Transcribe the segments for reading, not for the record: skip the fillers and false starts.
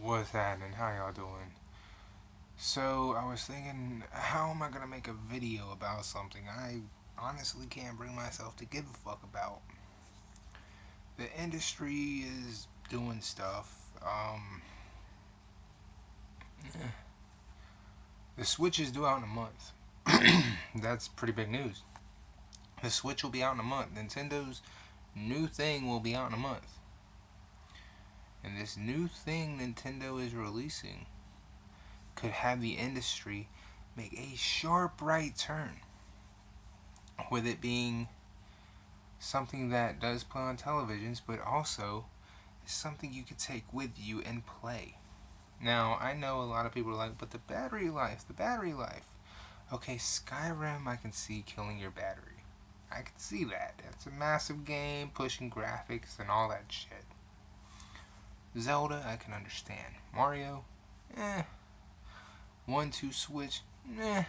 What's happening? How y'all doing? So, I was thinking, how am I gonna make a video about something I honestly can't bring myself to give a fuck about? The industry is doing stuff. The Switch is due out in a month. That's pretty big news. The Switch will be out in a month. Nintendo's new thing will be out in a month. And this new thing Nintendo is releasing could have the industry make a sharp right turn, with it being something that does play on televisions, but also is something you could take with you and play. Now, I know a lot of people are like, but the battery life. Okay, Skyrim, I can see killing your battery. I can see that. It's a massive game, pushing graphics and all that shit. Zelda, I can understand. Mario, eh. 1-2 Switch, eh.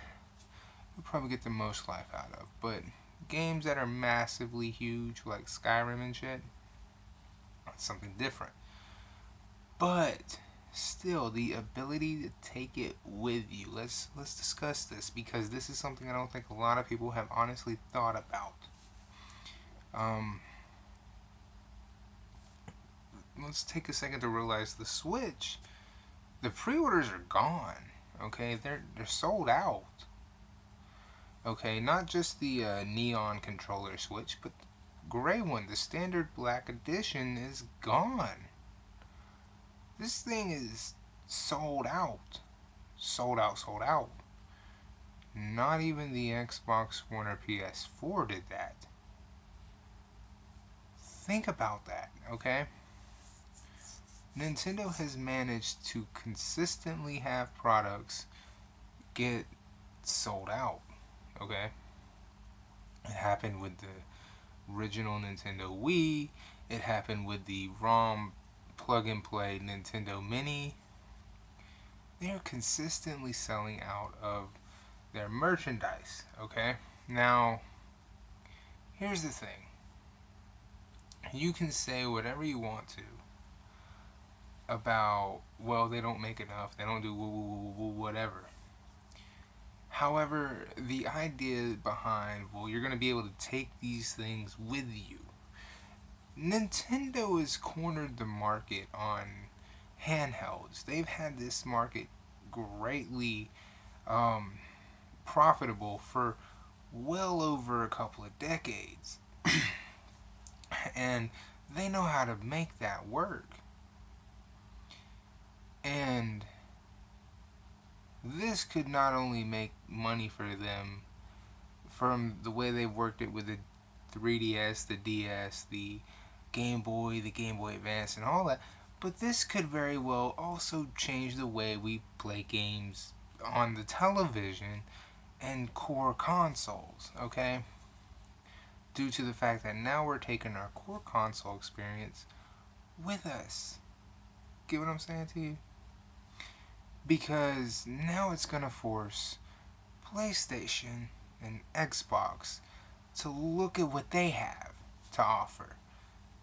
You'll probably get the most life out of. But games that are massively huge, like Skyrim and shit, that's something different. But still, the ability to take it with you. Let's discuss this, because this is something I don't think a lot of people have honestly thought about. Um, let's take a second to realize the Switch. The pre-orders are gone. Okay, they're sold out. Okay, not just the neon controller Switch, but the gray one, the standard black edition, is gone. This thing is sold out. Sold out, sold out. Not even the Xbox One or PS4 did that. Think about that, okay? Nintendo has managed to consistently have products get sold out, okay? It happened with the original Nintendo Wii. It happened with the ROM plug and play Nintendo Mini. They're consistently selling out of their merchandise, okay? Now, here's the thing. You can say whatever you want to about, well, they don't make enough, they don't do whatever. However, the idea behind, well, you're going to be able to take these things with you. Nintendo has cornered the market on handhelds. They've had this market greatly um, profitable for well over a couple of decades. And they know how to make that work. And this could not only make money for them from the way they worked it with the 3DS, the DS, the Game Boy Advance, and all that, but this could very well also change the way we play games on the television and core consoles, okay? Due to the fact that now we're taking our core console experience with us. Get what I'm saying to you? Because now it's going to force PlayStation and Xbox to look at what they have to offer.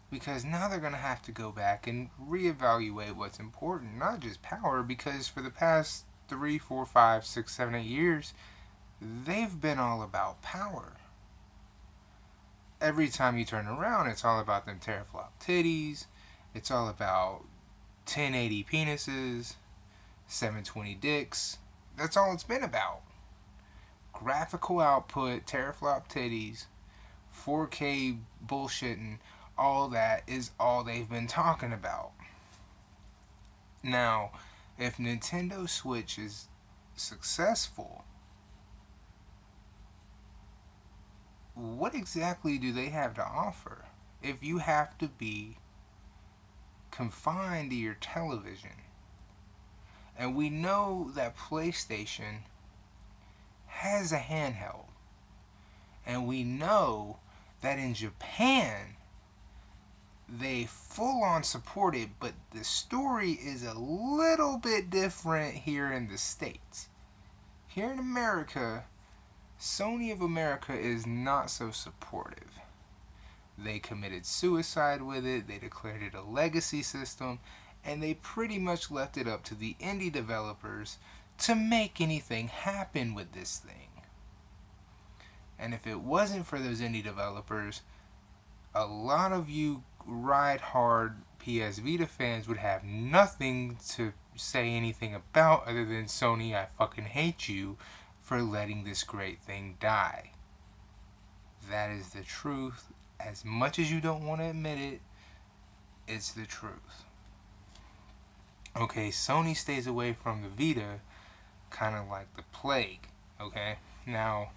Because now they're going to have to go back and reevaluate what's important, not just power, because for the past 3, 4, 5, 6, 7, 8 years, they've been all about power. Every time you turn around, it's all about them teraflop titties, it's all about 1080 penises, 720 dicks. That's all it's been about. Graphical output, teraflop titties, 4K bullshitting, all that is all they've been talking about. Now, if Nintendo Switch is successful, what exactly do they have to offer if you have to be confined to your television? And we know that PlayStation has a handheld. And we know that in Japan, they full on support it, but the story is a little bit different here in the States. Here in America, Sony of America is not so supportive. They committed suicide with it, they declared it a legacy system, and they pretty much left it up to the indie developers to make anything happen with this thing. And if it wasn't for those indie developers, a lot of you ride hard PS Vita fans would have nothing to say anything about other than Sony, I fucking hate you for letting this great thing die. That is the truth. As much as you don't want to admit it, it's the truth. Okay, Sony stays away from the Vita kind of like the plague. Okay, now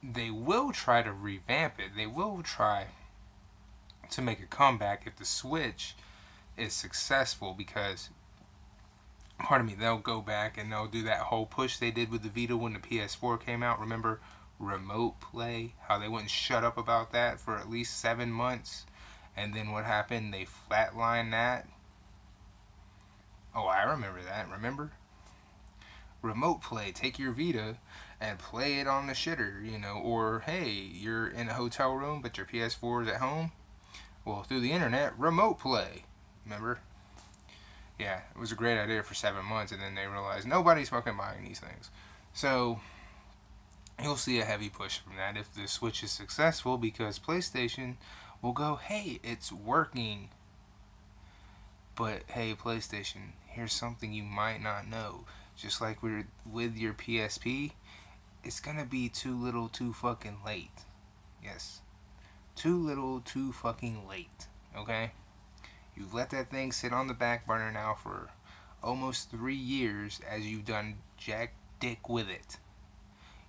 they will try to revamp it. They will try to make a comeback if the Switch is successful, because pardon me, they'll go back and they'll do that whole push they did with the Vita when the PS4 came out. Remember Remote Play? How they wouldn't shut up about that for at least 7 months, and then what happened? They flatlined that. Oh, I remember that. Remember? Remote Play. Take your Vita and play it on the shitter, or hey, you're in a hotel room but your PS4 is at home. Well, through the internet, Remote Play. Remember? Yeah, it was a great idea for 7 months, and then they realized nobody's fucking buying these things. So you'll see a heavy push from that if the Switch is successful, because PlayStation will go, hey, it's working. But hey, PlayStation, here's something you might not know. Just like we're with your PSP, it's gonna be too little too fucking late. Yes. Too little too fucking late. Okay? You've let that thing sit on the back burner now for almost 3 years as you've done jack dick with it.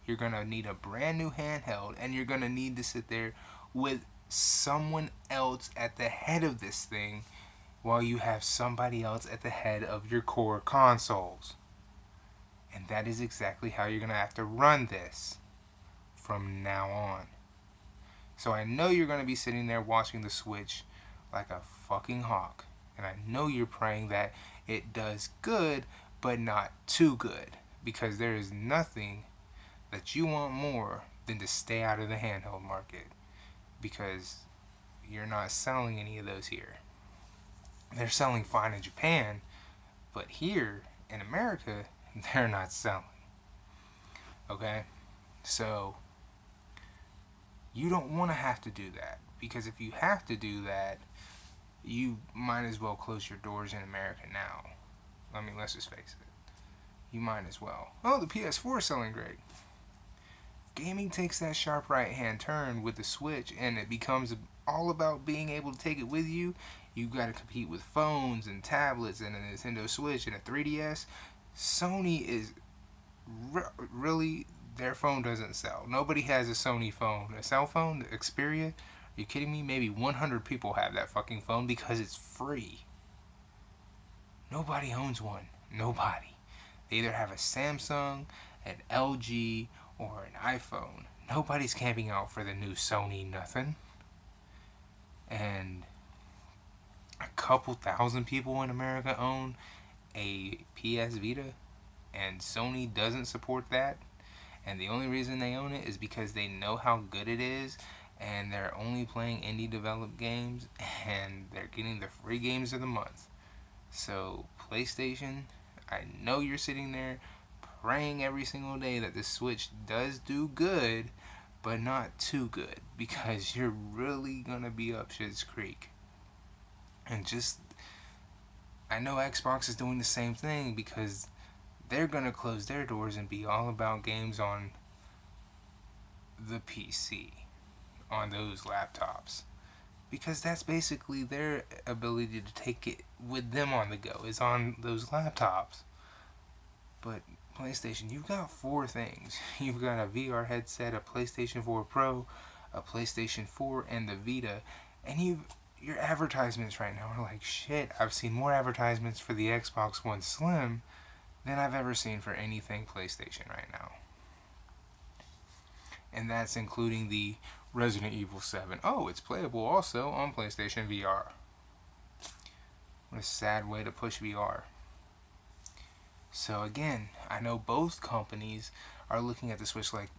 You're gonna need a brand new handheld, and you're gonna need to sit there with someone else at the head of this thing while you have somebody else at the head of your core consoles. And that is exactly how you're going to have to run this from now on. So I know you're going to be sitting there watching the Switch like a fucking hawk. And I know you're praying that it does good, but not too good. Because there is nothing that you want more than to stay out of the handheld market. Because you're not selling any of those here. They're selling fine in Japan, but here in America, they're not selling. Okay? So you don't want to have to do that, because if you have to do that, you might as well close your doors in America now. I mean, let's just face it. You might as well. Oh, the PS4 is selling great. Gaming takes that sharp right hand turn with the Switch, and it becomes all about being able to take it with you. You've got to compete with phones and tablets and a Nintendo Switch and a 3DS. Sony is really, their phone doesn't sell. Nobody has a Sony phone. A cell phone, Xperia? Are you kidding me? Maybe 100 people have that fucking phone because it's free. Nobody owns one. Nobody. They either have a Samsung, an LG, or an iPhone. Nobody's camping out for the new Sony nothing. And a couple thousand people in America own a PS Vita, and Sony doesn't support that. And the only reason they own it is because they know how good it is, and they're only playing indie developed games, and they're getting the free games of the month. So PlayStation, I know you're sitting there praying every single day that the Switch does do good, but not too good, because you're really gonna be up shit's creek. And I know Xbox is doing the same thing, because they're gonna close their doors and be all about games on the PC, on those laptops, because that's basically their ability to take it with them on the go, is on those laptops. But PlayStation, you've got 4 things. You've got a VR headset, a PlayStation 4 Pro, a PlayStation 4, and the Vita, and your advertisements right now are like shit. I've seen more advertisements for the Xbox One Slim than I've ever seen for anything PlayStation right now. And that's including the Resident Evil 7. Oh, it's playable also on PlayStation VR. What a sad way to push VR. So again, I know both companies are looking at the Switch like,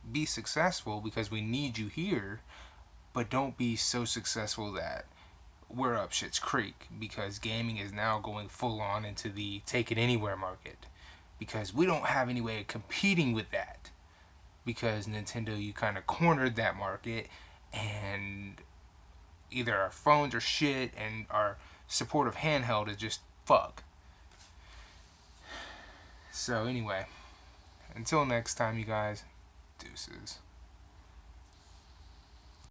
be successful because we need you here, but don't be so successful that we're up shit's creek because gaming is now going full on into the take it anywhere market, because we don't have any way of competing with that, because Nintendo, you kind of cornered that market, and either our phones are shit and our support of handheld is just fuck. So anyway, until next time, you guys, deuces.